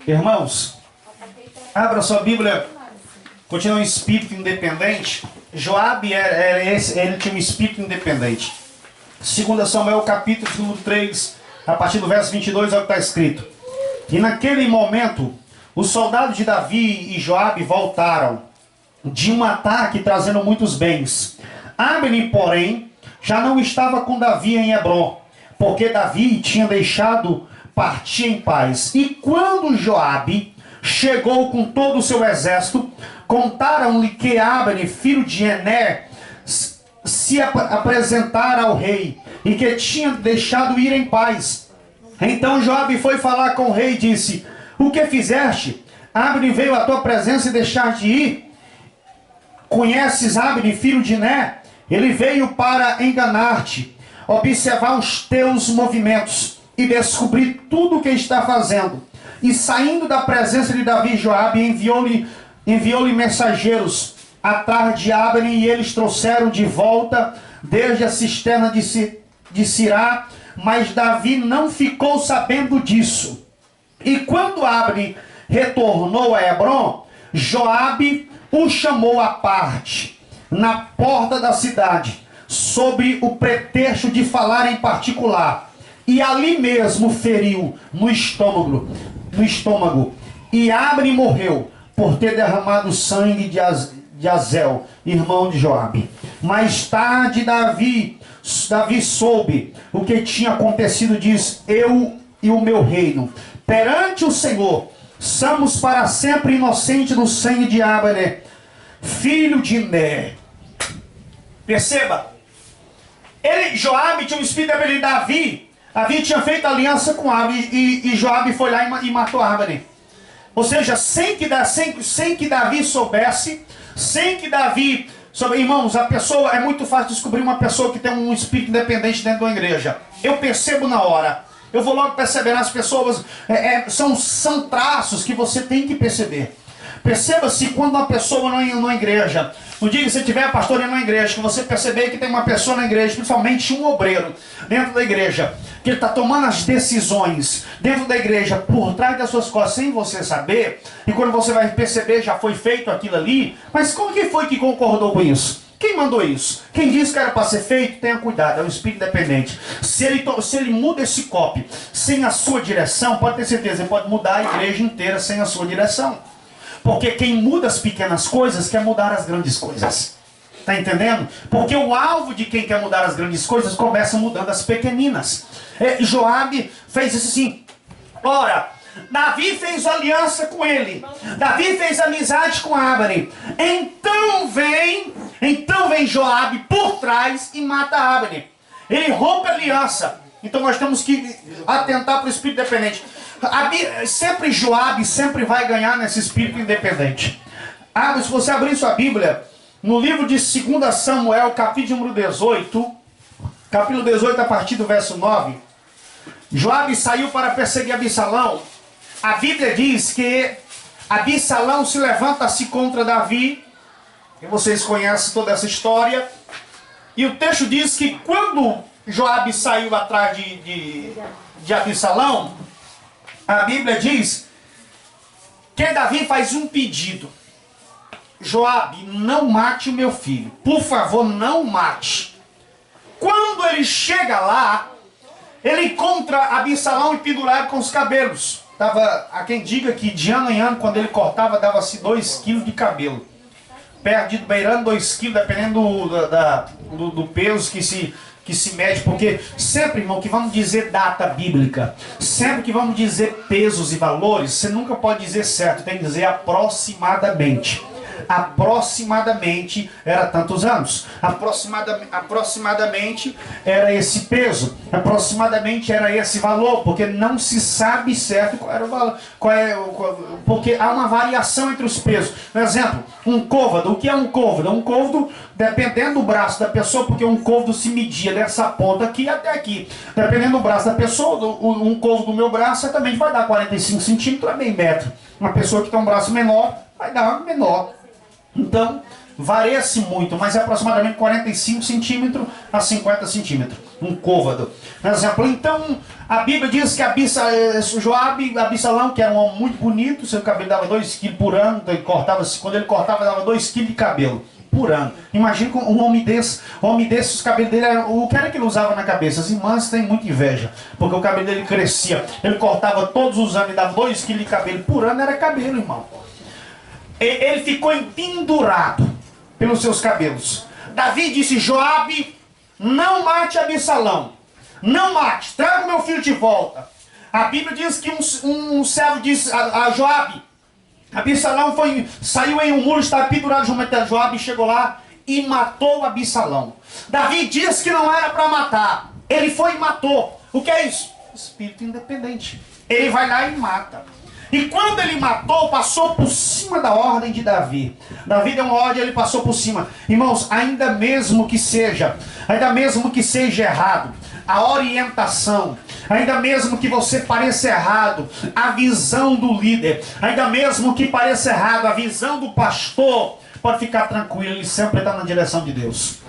Irmãos, abra sua Bíblia, continua um espírito independente. Joabe ele tinha um espírito independente. 2 Samuel capítulo número 3, a partir do verso 22 é o que está escrito. E naquele momento, os soldados de Davi e Joabe voltaram de um ataque trazendo muitos bens. Abner, porém, já não estava com Davi em Hebrom, porque Davi tinha deixado partir em paz. E quando Joabe chegou com todo o seu exército, contaram-lhe que Abner, filho de Ener, se apresentara ao rei e que tinha deixado ir em paz. Então Joabe foi falar com o rei e disse: o que fizeste? Abner veio à tua presença e deixaste de ir? Conheces Abner, filho de Ener? Ele veio para enganar-te, observar os teus movimentos e descobrir tudo o que está fazendo. E saindo da presença de Davi e Joabe, enviou-lhe mensageiros atrás de Abner, e eles trouxeram de volta desde a cisterna de Sirá, mas Davi não ficou sabendo disso. E quando Abner retornou a Hebrom, Joabe o chamou à parte, na porta da cidade, sob o pretexto de falar em particular, e ali mesmo feriu no estômago, e Abner morreu por ter derramado sangue de Azel, irmão de Joabe. Mais tarde Davi soube o que tinha acontecido, diz: eu e o meu reino perante o Senhor somos para sempre inocentes do sangue de Abner, filho de Ner. Perceba, Joabe tinha um espírito de Davi. Davi tinha feito aliança com Abner, e Joabe foi lá e matou Abner. Ou seja, sem que Davi soubesse, irmãos, a pessoa, é muito fácil descobrir uma pessoa que tem um espírito independente dentro da igreja. Eu percebo na hora. Eu vou logo perceber nas pessoas. São traços que você tem que perceber. Perceba-se quando uma pessoa numa igreja, no dia que você estiver pastoreando na igreja, que você perceber que tem uma pessoa na igreja, principalmente um obreiro dentro da igreja, que ele está tomando as decisões dentro da igreja, por trás das suas costas, sem você saber, e quando você vai perceber, já foi feito aquilo ali. Mas como que foi que concordou com isso? Quem mandou isso? Quem disse que era para ser feito, tenha cuidado, é um espírito independente. Se ele muda esse copo sem a sua direção, pode ter certeza, ele pode mudar a igreja inteira sem a sua direção. Porque quem muda as pequenas coisas quer mudar as grandes coisas. Está entendendo? Porque o alvo de quem quer mudar as grandes coisas começa mudando as pequeninas. Joabe fez isso assim. Ora, Davi fez aliança com ele. Davi fez amizade com Abner. Então vem Joabe por trás e mata Abner. Ele rompe a aliança. Então nós temos que atentar para o espírito independente. Joabe sempre vai ganhar nesse espírito independente. Se você abrir sua Bíblia no livro de 2 Samuel, capítulo 18, a partir do verso 9. Joabe saiu para perseguir Absalão. A Bíblia diz que Absalão se levanta-se contra Davi, e vocês conhecem toda essa história. E o texto diz que quando Joabe saiu atrás de Absalão, a Bíblia diz que Davi faz um pedido: Joabe, não mate o meu filho, por favor, não mate. Quando ele chega lá, ele encontra Absalão e pendurado com os cabelos. Há quem diga que de ano em ano, quando ele cortava, dava-se 2 quilos de cabelo, perdido, beirando 2 quilos, dependendo do peso que se mede. Porque sempre, irmão, que vamos dizer data bíblica, sempre que vamos dizer pesos e valores, você nunca pode dizer certo, tem que dizer aproximadamente. Aproximadamente era tantos anos, aproximadamente era esse peso, aproximadamente era esse valor, porque não se sabe certo qual era o valor, porque há uma variação entre os pesos. Por exemplo, um côvado. O que é um côvado? Um côvado, dependendo do braço da pessoa, porque um côvado se media dessa ponta aqui até aqui, dependendo do braço da pessoa. Um côvado do meu braço também vai dar 45 centímetros a meio metro. Uma pessoa que tem um braço menor vai dar menor. Então, varia-se muito, mas é aproximadamente 45 centímetros a 50 centímetros. um côvado. Por exemplo, então a Bíblia diz que Joabe, Absalão, que era um homem muito bonito, seu cabelo dava 2 quilos por ano, então quando ele cortava dava 2 quilos de cabelo por ano. Imagina um homem desse, os cabelos dele eram, o que era que ele usava na cabeça? As irmãs têm muita inveja, porque o cabelo dele crescia, ele cortava todos os anos e dava 2 quilos de cabelo por ano, era cabelo, irmão. Ele ficou pendurado pelos seus cabelos. Davi disse: Joabe, não mate Absalão, não mate, traga o meu filho de volta. A Bíblia diz que um servo disse a Joabe: Absalão saiu em um muro, estava pendurado junto a Joabe, chegou lá e matou Absalão. Davi disse que não era para matar, ele foi e matou. O que é isso? Espírito independente. Ele vai lá e mata. E quando ele matou, passou por cima da ordem de Davi. Davi deu uma ordem, ele passou por cima. Irmãos, ainda mesmo que seja errado, a orientação, ainda mesmo que você pareça errado, a visão do líder, ainda mesmo que pareça errado, a visão do pastor, pode ficar tranquilo, ele sempre está na direção de Deus.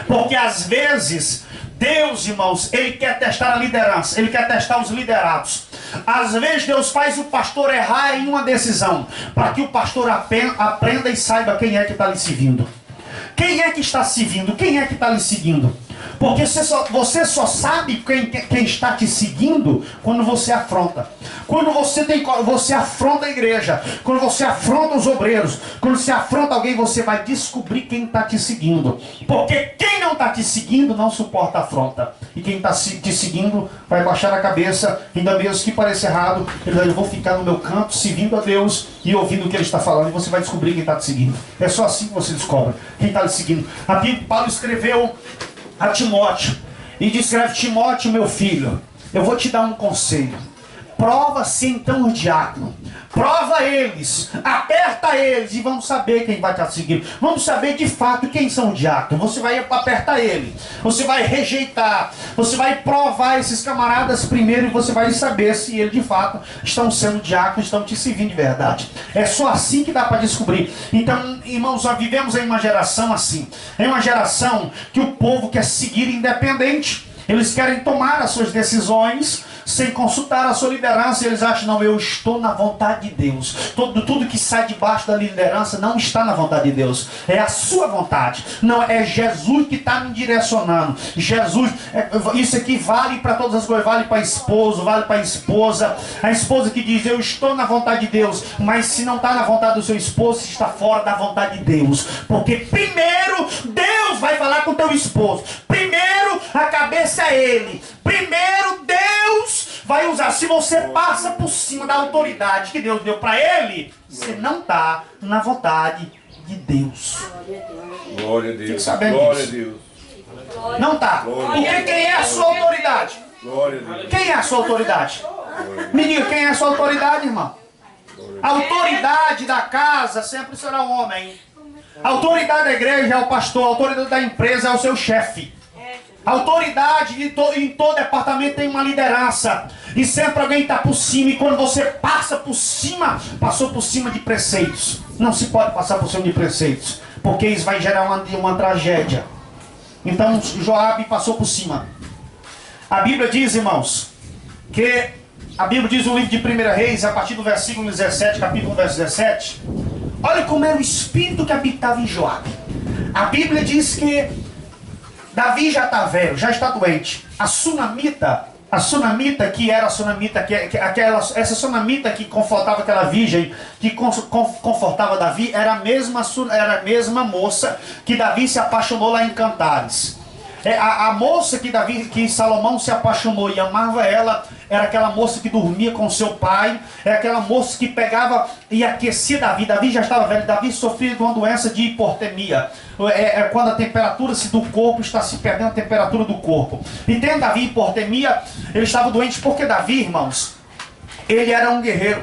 Porque às vezes, Deus, irmãos, ele quer testar a liderança, ele quer testar os liderados. Às vezes Deus faz o pastor errar em uma decisão, para que o pastor aprenda e saiba quem é que está lhe seguindo. Quem é que está seguindo? Quem é que está lhe seguindo? Porque você só sabe quem está te seguindo quando você afronta. Quando você afronta a igreja, quando você afronta os obreiros, quando você afronta alguém, você vai descobrir quem está te seguindo. Porque quem não está te seguindo não suporta a afronta. E quem está te seguindo vai baixar a cabeça, ainda mesmo que pareça errado, ele vai: eu vou ficar no meu canto, servindo a Deus e ouvindo o que ele está falando, e você vai descobrir quem está te seguindo. É só assim que você descobre quem está lhe seguindo. Paulo escreveu a Timóteo e descreve: Timóteo, meu filho, eu vou te dar um conselho. Prova-se então o diácono, prova eles, aperta eles, e vamos saber quem vai estar seguindo. Vamos saber de fato quem são os diáconos. Você vai apertar ele, você vai rejeitar, você vai provar esses camaradas primeiro, e você vai saber se eles de fato estão sendo diáconos, estão te servindo de verdade. É só assim que dá para descobrir. Então, irmãos, nós vivemos em uma geração assim, em uma geração que o povo quer seguir independente. Eles querem tomar as suas decisões sem consultar a sua liderança. Eles acham: não, eu estou na vontade de Deus. Tudo que sai debaixo da liderança não está na vontade de Deus. É a sua vontade. Não, é Jesus que está me direcionando. Jesus, isso aqui vale para todas as coisas. Vale para esposo, vale para a esposa. A esposa que diz: eu estou na vontade de Deus. Mas se não está na vontade do seu esposo, está fora da vontade de Deus. Porque primeiro Deus vai falar com o teu esposo. Primeiro a cabeça é ele. Primeiro Deus vai usar. Se você passa por cima da autoridade que Deus deu para ele, você não está na vontade de Deus. Glória a Deus. Glória a Deus. Não está. Porque quem é a sua autoridade? Glória a Deus. Quem é a sua autoridade? Me diga, quem é a sua autoridade, irmão? A autoridade da casa sempre será o homem. A autoridade da igreja é o pastor. A autoridade da empresa é o seu chefe. A autoridade em todo departamento tem uma liderança. E sempre alguém está por cima. E quando você passa por cima, passou por cima de preceitos. Não se pode passar por cima de preceitos, porque isso vai gerar uma tragédia. Então Joabe passou por cima. A Bíblia diz, irmãos, que a Bíblia diz no livro de 1 Reis, a partir do versículo 17, capítulo 17. Olha como é o espírito que habitava em Joabe. A Bíblia diz que Davi já está velho, já está doente. A sunamita que era a sunamita, essa sunamita que confortava aquela virgem, que confortava Davi, era a mesma moça que Davi se apaixonou lá em Cantares. A moça que Salomão se apaixonou e amava ela, era aquela moça que dormia com seu pai, é aquela moça que pegava e aquecia Davi. Davi já estava velho, Davi sofria de uma doença de hipotermia. Quando a temperatura do corpo está se perdendo, a temperatura do corpo. E tendo Davi hipotermia, ele estava doente porque Davi, irmãos, ele era um guerreiro.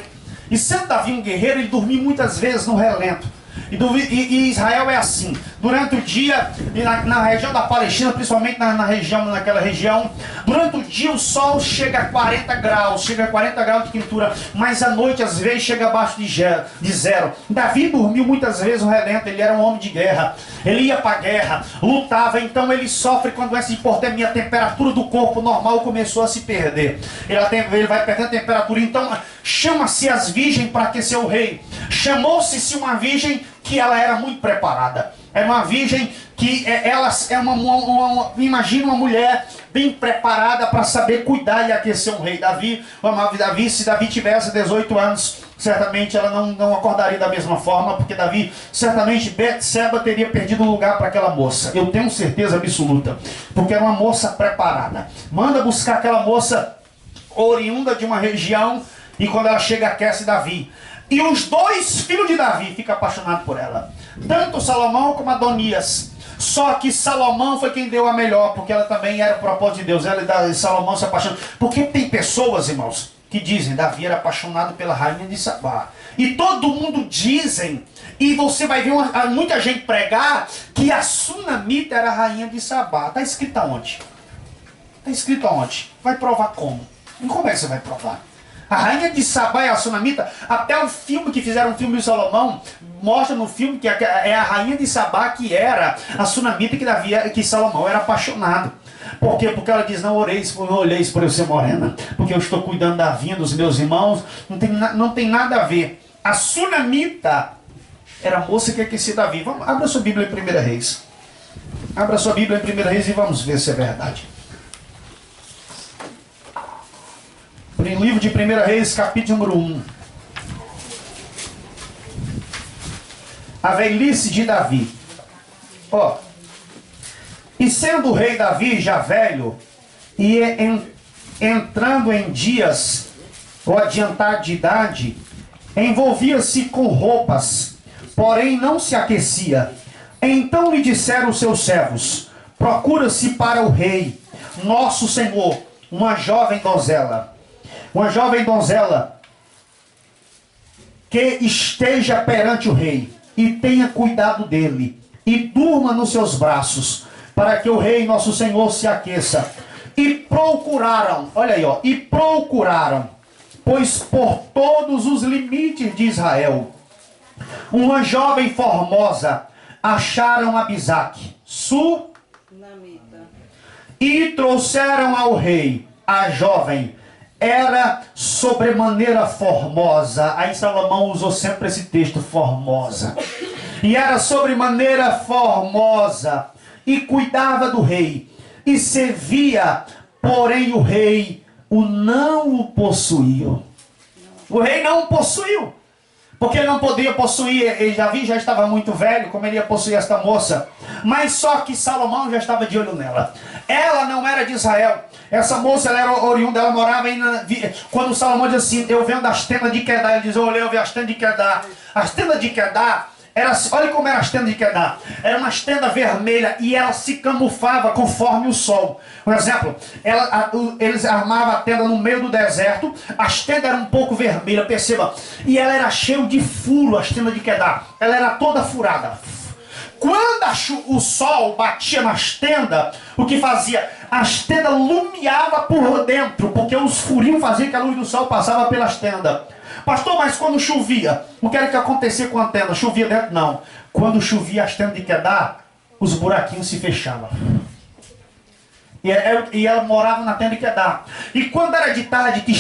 E sendo Davi um guerreiro, ele dormia muitas vezes no relento. E Israel é assim. Durante o dia, e na região da Palestina, principalmente naquela região, durante o dia o sol chega a 40 graus, chega a 40 graus de quentura, mas à noite às vezes chega abaixo de zero. Davi dormiu muitas vezes no relento, ele era um homem de guerra, ele ia para a guerra, lutava, então ele sofre com a doença de hipotermia, a temperatura do corpo normal começou a se perder. Ele vai perdendo a temperatura, então chama-se as virgens para aquecer o rei. Chamou-se uma virgem que ela era muito preparada. Era uma virgem que ela é imagina uma mulher bem preparada para saber cuidar e aquecer um rei. Davi, se Davi tivesse 18 anos, certamente ela não acordaria da mesma forma, porque Davi, certamente Betseba teria perdido o lugar para aquela moça. Eu tenho certeza absoluta, porque era uma moça preparada. Manda buscar aquela moça oriunda de uma região, e quando ela chega, aquece Davi. E os dois filhos de Davi ficam apaixonados por ela. Tanto Salomão como Adonias. Só que Salomão foi quem deu a melhor, porque ela também era o propósito de Deus. Ela e Salomão se apaixonaram. Porque tem pessoas, irmãos, que dizem, Davi era apaixonado pela rainha de Sabá. E todo mundo dizem, e você vai ver muita gente pregar, que a Sunamita era a rainha de Sabá. Está escrito aonde? Está escrito aonde? Vai provar como? E como é que você vai provar? A rainha de Sabá é a Sunamita. Até o filme que fizeram, o filme de Salomão, mostra no filme que é a rainha de Sabá que era a Sunamita que Salomão era apaixonado. Por quê? Porque ela diz, não olheis por eu ser morena, porque eu estou cuidando da vinha dos meus irmãos. Não tem nada a ver. A Sunamita era a moça que aquecia Davi. Abra sua Bíblia em 1 Reis. Abra sua Bíblia em 1 Reis e vamos ver se é verdade. No livro de 1 Reis, capítulo número 1. A velhice de Davi. E sendo o rei Davi já velho, e entrando em dias, ou adiantado de idade, envolvia-se com roupas, porém não se aquecia. Então lhe disseram os seus servos, procura-se para o rei, nosso senhor, uma jovem donzela que esteja perante o rei, e tenha cuidado dele, e durma nos seus braços, para que o rei nosso senhor se aqueça. E procuraram, olha aí, e procuraram, pois por todos os limites de Israel, uma jovem formosa, acharam Abisaque, Sunamita, e trouxeram ao rei. A jovem era sobremaneira formosa. Aí Salomão usou sempre esse texto, formosa. E era sobremaneira formosa, e cuidava do rei, e servia, porém o rei não o possuiu. O rei não o possuiu, porque ele não podia possuir. Davi já estava muito velho, como ele ia possuir esta moça? Mas só que Salomão já estava de olho nela. Ela não era de Israel. Essa moça, ela era oriunda, ela morava aí quando Salomão diz assim, eu venho das tendas de Quedar, ele diz, eu vi as tendas de Quedar. As tendas de Quedar, olha como eram as tendas de Quedar. Era uma tenda vermelha e ela se camuflava conforme o sol. Por exemplo, eles armavam a tenda no meio do deserto, as tendas eram um pouco vermelhas, perceba. E ela era cheia de furo, as tendas de Quedar. Ela era toda furada. Quando o sol batia nas tendas, o que fazia? As tendas lumiavam por dentro, porque os furinhos faziam que a luz do sol passava pelas tendas. Pastor, mas quando chovia, o que era que acontecia com a tenda? Chovia dentro? Não. Quando chovia as tendas de Quedar, os buraquinhos se fechavam. E ela morava na tenda de Quedar. E quando era de tarde, que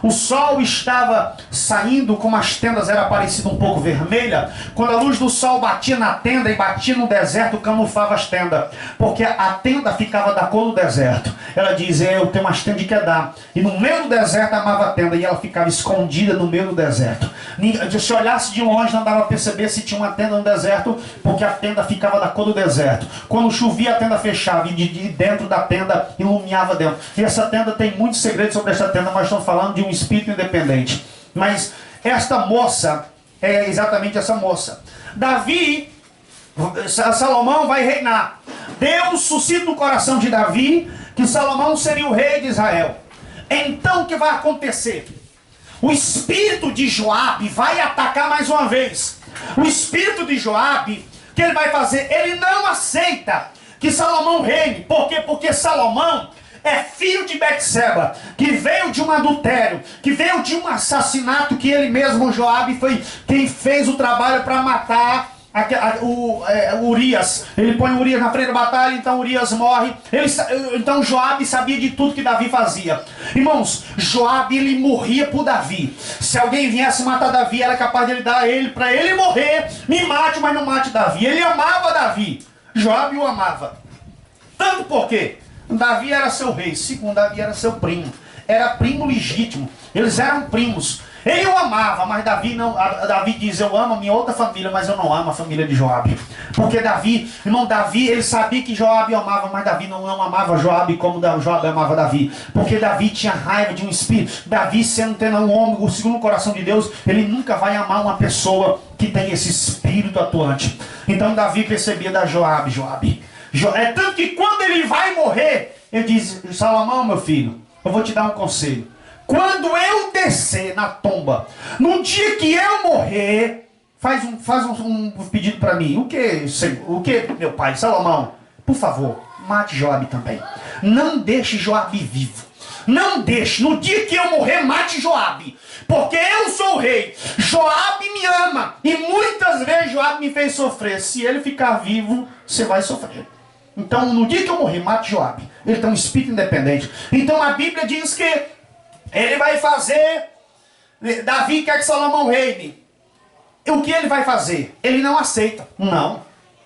o sol estava saindo, como as tendas eram parecidas um pouco vermelha, quando a luz do sol batia na tenda e batia no deserto, camuflava as tendas. Porque a tenda ficava da cor do deserto. Ela diz, eu tenho umas tendas de Quedar. E no meio do deserto amava a tenda, e ela ficava escondida no meio do deserto. Se olhasse de longe, não dava para perceber se tinha uma tenda no deserto, porque a tenda ficava da cor do deserto. Quando chovia, a tenda fechava, e de dentro da tenda iluminava dentro. E essa tenda tem muitos segredos sobre essa tenda, mas estamos falando de um espírito independente. Mas esta moça é exatamente essa moça. Salomão vai reinar. Deus suscita no coração de Davi que Salomão seria o rei de Israel. Então o que vai acontecer? O espírito de Joabe vai atacar mais uma vez. O espírito de Joabe, que ele vai fazer? Ele não aceita que Salomão reine. Por quê? Porque Salomão é filho de Betseba, que veio de um adultério, que veio de um assassinato, que ele mesmo, Joabe, foi quem fez o trabalho para matar Urias. Ele põe Urias na frente da batalha, então Urias morre. Então Joabe sabia de tudo que Davi fazia. Irmãos, Joabe, ele morria por Davi. Se alguém viesse matar Davi, era capaz de ele dar ele para ele morrer. Me mate, mas não mate Davi. Ele amava Davi. Joabe o amava. Tanto porque Davi era seu rei. Segundo, Davi era seu primo. Era primo legítimo. Eles eram primos. Ele o amava, mas Davi não. Davi diz: eu amo a minha outra família, mas eu não amo a família de Joabe. Porque Davi, irmão, Davi, ele sabia que Joabe o amava, mas Davi não amava Joabe como Joabe amava Davi. Porque Davi tinha raiva de um espírito. Davi, sendo um homem segundo o coração de Deus, ele nunca vai amar uma pessoa que tem esse espírito atuante. Então Davi percebia da Joabe. É tanto que quando ele vai morrer, ele diz: Salomão, meu filho, eu vou te dar um conselho. Quando eu descer na tomba, no dia que eu morrer, faz um pedido para mim. O que, meu pai? Salomão, por favor, mate Joabe também. Não deixe Joabe vivo. Não deixe. No dia que eu morrer, mate Joabe. Porque eu sou o rei. Joabe me ama. E muitas vezes Joabe me fez sofrer. Se ele ficar vivo, você vai sofrer. Então, no dia que eu morrer, mate Joabe. Ele tem um espírito independente. Então, a Bíblia diz que ele vai fazer. Davi quer que Salomão reine. E o que ele vai fazer? Ele não aceita.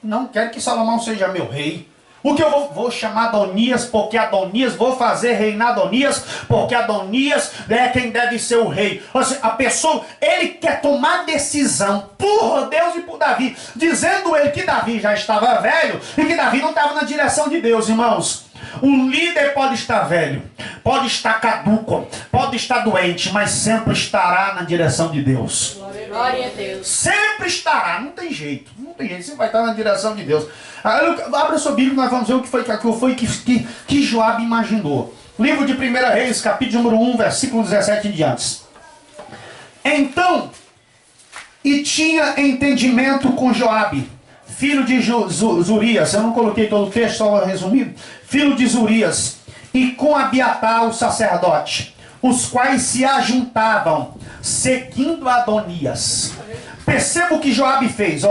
Não quero que Salomão seja meu rei. O que eu vou chamar Adonias, porque Adonias, vou fazer reinar Adonias, porque Adonias é quem deve ser o rei. Ou seja, a pessoa, ele quer tomar decisão por Deus e por Davi, dizendo ele que Davi já estava velho e que Davi não estava na direção de Deus, irmãos. Um líder pode estar velho, pode estar caduco, pode estar doente, mas sempre estará na direção de Deus. Glória a Deus. Sempre estará, não tem jeito, sempre vai estar na direção de Deus. Abra sua Bíblia, nós vamos ver o que foi que Joabe imaginou. Livro de 1 Reis, capítulo número 1, versículo 17 em diante. Então, e tinha entendimento com Joabe, filho de Zurias, eu não coloquei todo o texto, só resumido, filho de Zurias, e com Abiatar o sacerdote, os quais se ajuntavam, seguindo Adonias. Perceba o que Joabe fez.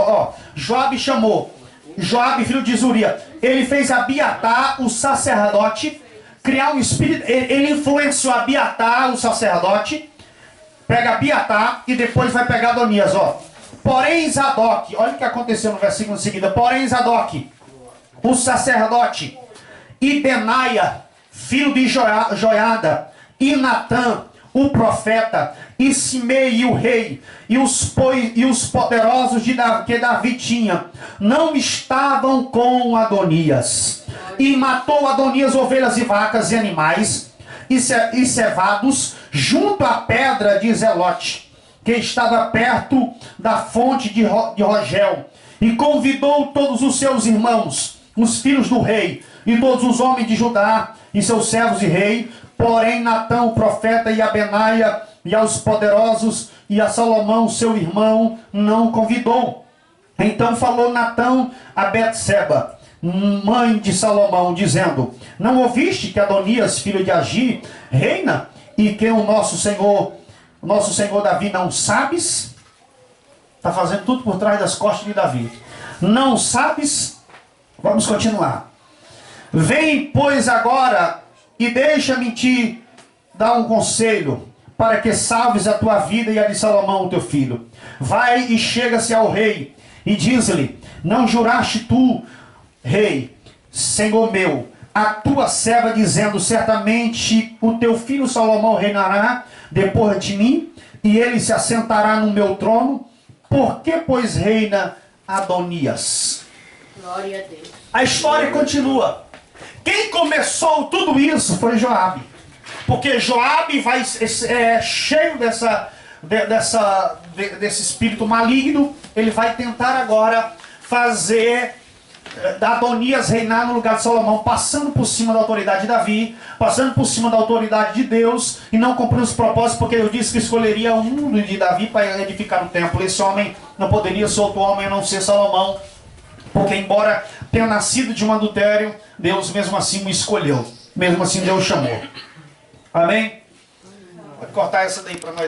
Joabe chamou Joabe, filho de Zurias. Ele fez Abiatar o sacerdote criar um espírito. Ele influenciou Abiatar o sacerdote. Pega Abiatar e depois vai pegar Adonias. Porém Zadok, olha o que aconteceu no versículo em seguida. Porém Zadok, o sacerdote, e Benaia, filho de Joiada, e Natã, o profeta, e Simei, o rei, e os poderosos que Davi tinha, não estavam com Adonias. E matou Adonias ovelhas e vacas e animais, e cevados, junto à pedra de Zelote, que estava perto da fonte de Rogel, e convidou todos os seus irmãos, os filhos do rei, e todos os homens de Judá, e seus servos e rei. Porém Natã o profeta, e a Benaia, e aos poderosos, e a Salomão seu irmão, não convidou. Então falou Natã a Betseba, mãe de Salomão, dizendo: não ouviste que Adonias, filho de Agi, reina, e que o nosso Senhor Davi não sabes? Está fazendo tudo por trás das costas de Davi. Não sabes? Vamos continuar. Vem, pois, agora, e deixa-me te dar um conselho, para que salves a tua vida e a de Salomão, teu filho. Vai e chega-se ao rei, e diz-lhe: não juraste tu, rei, senhor meu, a tua serva, dizendo: certamente o teu filho Salomão reinará depois de mim, e ele se assentará no meu trono? Por que, pois, reina Adonias? Glória a Deus. A história continua. Quem começou tudo isso foi Joabe. Porque Joabe vai cheio desse espírito maligno. Ele vai tentar agora fazer Adonias reinar no lugar de Salomão, passando por cima da autoridade de Davi, passando por cima da autoridade de Deus, e não cumprindo os propósitos, porque eu disse que escolheria um de Davi para edificar o templo. Esse homem Não poderia ser outro homem a não ser Salomão. Porque embora tenha nascido de um adultério, Deus mesmo assim o escolheu. Mesmo assim Deus chamou. Amém? Pode cortar essa daí para nós.